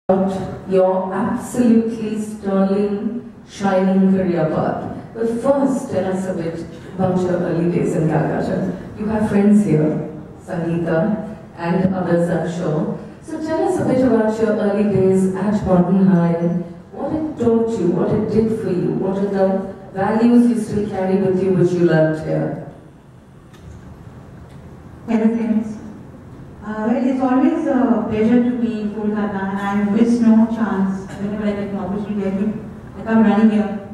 about your absolutely sterling, shining career path. But first, tell us a bit about your early days in Calcutta. You have friends here, Sangeeta and others, I'm sure. So tell us a bit about your early days at Modern High, what it taught you, what it did for you, what are the values you still carry with you which you learned here? Hello friends. Well, it's always a pleasure to be in Kolkata, and I miss no chance whenever I get an opportunity. I come running here.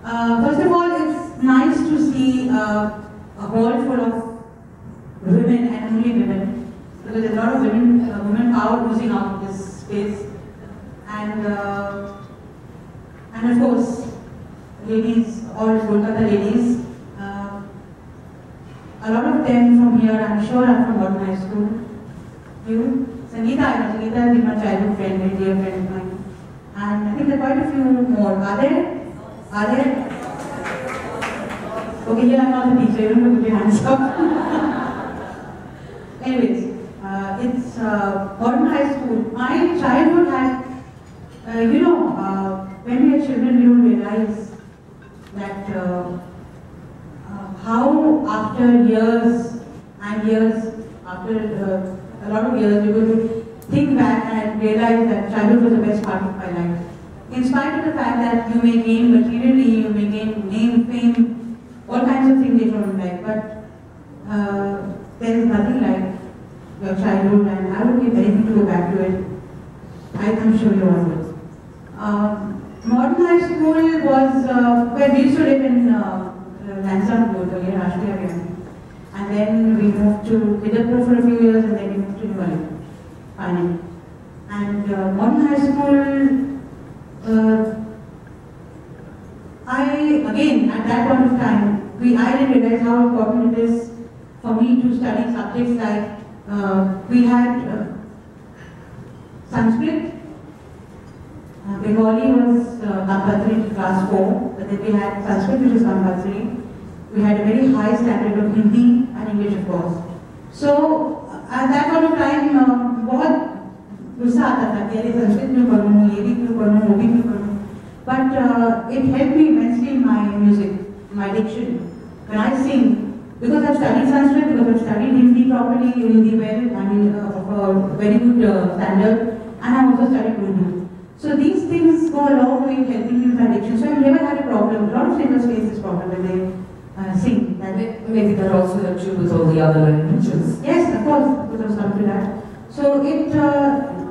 First of all, it's nice to see a hall full of women and only women, because there's a lot of women power oozing out of this space, and of course, ladies, all Kolkata ladies. A lot of them from here, I'm sure, are from Modern High School. You? Sangeeta, I know. Sangeeta has been my childhood friend, very dear friend of mine. And I think there are quite a few more. Are there? Are there? Okay, here I'm not a teacher, you don't have to put your hands up. Anyways, it's Modern High School. My childhood had, when we are children, we don't realize that how after years and years, after a lot of years, we will think back and realize that childhood was the best part of my life. In spite of the fact that you may gain materially, you may gain name, fame, all kinds of things later on in life, but there is nothing like your childhood, and I would give anything to go back to it. I'm sure you all will. Modern High School was where we used to live in Lansdowne Road, earlier Alka Yagnik. And then we moved to Vidapur for a few years, and then we moved to New finally. And Modern High School, again, at that point of time, I didn't realize how important it is for me to study subjects like, we had Sanskrit, Bengali was compulsory to class 4, but then we had Sanskrit, which was compulsory. We had a very high standard of Hindi and English, of course. So at that point of time, बहुत गुस्सा आता था कि अरे संस्कृत क्यों पढ़ूँ, ये भी क्यों पढ़ूँ, वो भी क्यों पढ़ूँ. But it helped me immensely in my music, my diction. When I sing, because I've studied Sanskrit, because I've studied Hindi properly, Hindi well, I mean of a very good standard, and I've also studied Urdu. So these things go a long way in helping me with my diction. So I've never had a problem. A lot of singers face this problem when they sing. Maybe that also helps you with all the other languages. Yes, of course, because I was coming to that. So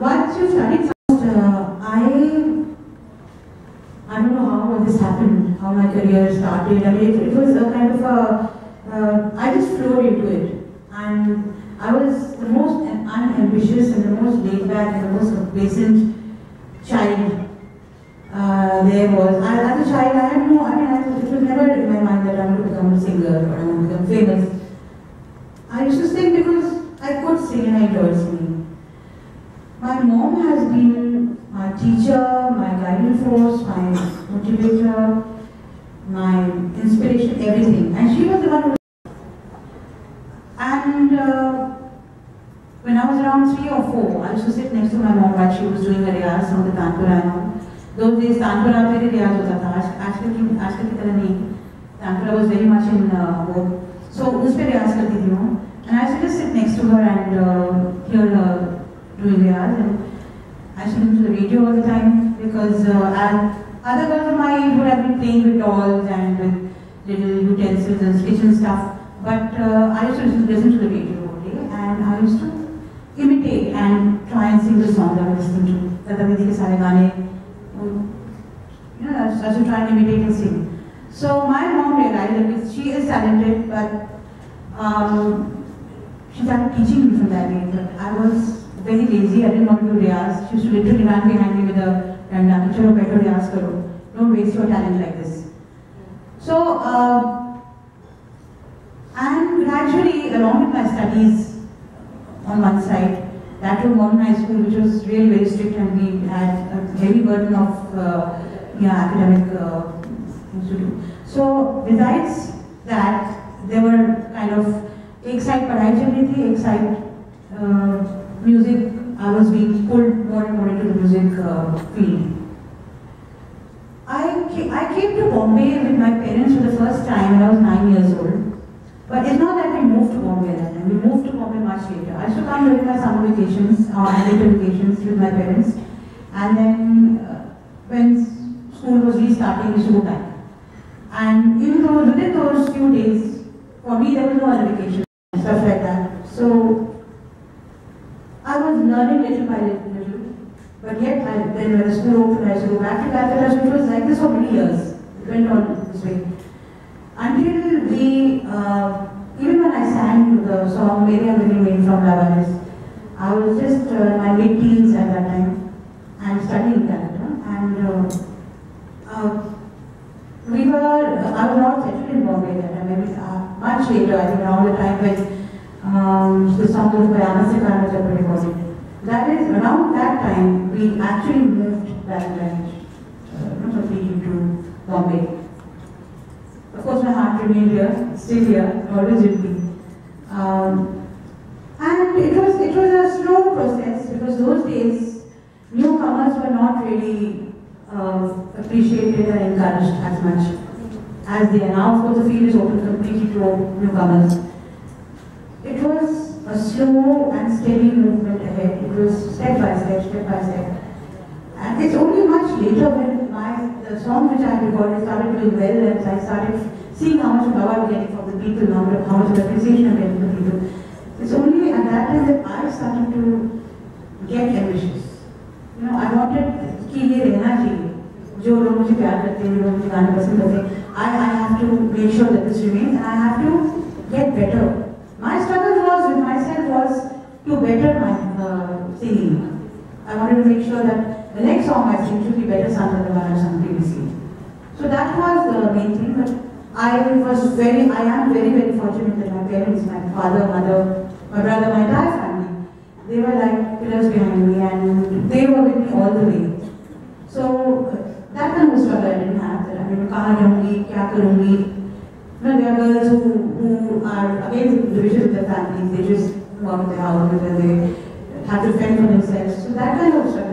once you studied, I don't know how this happened, how my career started. I mean, it was a kind of I just flowed into it, and I was the most unambitious and the most laid back and the most complacent child there was. As a child, I had no, it was never in my mind that I want to become a singer or I want to become famous. I used to sing because I could sing and I enjoyed singing. My mom has been my teacher, my guiding force, my motivator, my inspiration, everything. And she was the one who... And when I was around 3 or 4, I used to sit next to my mom while she was doing a riyaz on the tanpura. Those days tanpura पे riyaz होता था, आजकल की तरह नहीं. Tanpura was very much in vogue. So उस पे riyaz करती थी वो. And I used to just sit next to her and hear her doing riyaz. And I used to listen to the radio all the time because other girls of my age would have been playing with dolls and with little utensils and kitchen stuff. But I used to listen to the radio all day, and I used to imitate and try and sing the songs I was listening to. Tata Didi ke sare gaane, I used to try and imitate and sing. So my mom realized that she is talented, but she started teaching me from that age. But I was very lazy, I didn't want to do riyaz. She used to literally run behind me with a danda, chalo baitho riyaz karo. Don't waste your talent like this. So, and gradually, along with my studies on one side, that was Modern High School, which was really very strict, and we had a heavy burden of academic things to do. So, besides that, there were kind of एक side पढ़ाई चल रही थी, एक side music I was being pulled more and more into the music field. I came to Bombay with my parents for the first time when I was 9 years old. But it's not that we moved to Bombay that time. We moved to Bombay much later. I used to come during my summer vacations and winter vacations with my parents. And then when school was restarting, we used to go back. And even though within those few days, for me there was no other vacation, stuff like that. So I was learning little by little. But yet, when the school opened, I used to go back to Calcutta, so it was like this for many years. It went on this way. Until we, even when I sang the song Meri Angani Mein from Lavaris, I was just my mid-teens at that time and studying in Calcutta. And I was not settled in Bombay that time, maybe much later, I think around the time when the song was by Anna Sikana was recorded. That is, around that time, we actually moved back completely to Bombay. Of course, my heart remained here, still here, always will be. And it was a slow process because those days, newcomers were not really appreciated and encouraged as much as they are now. Of course, the field is open completely to newcomers. It was a slow and steady movement ahead. It was step by step, step by step. And it's only much later when the songs which I had recorded started doing well and I started seeing how much love I'm getting from the people, how much appreciation I'm getting from the people. It's only at that time that I started to get ambitious. You know, I wanted कि ये रहना चाहिए. जो लोग मुझे प्यार करते हैं, जो लोग मुझे गाने पसंद करते हैं, I have to make sure that this remains and I have to get better. My struggle was with myself was to better my singing. I wanted to make sure that the next song I sing should be better sung than the one I sung previously. So that was the main thing. But I am very, very fortunate that my parents, my father, mother, my brother, my entire family, they were like pillars behind me and they were with me all the way. So that kind of struggle I didn't have. That I mean, kahan jaungi, kya karungi. You know, there are girls who are against the wishes of their families. They just go out of their houses and they have to fend for themselves. So that kind of struggle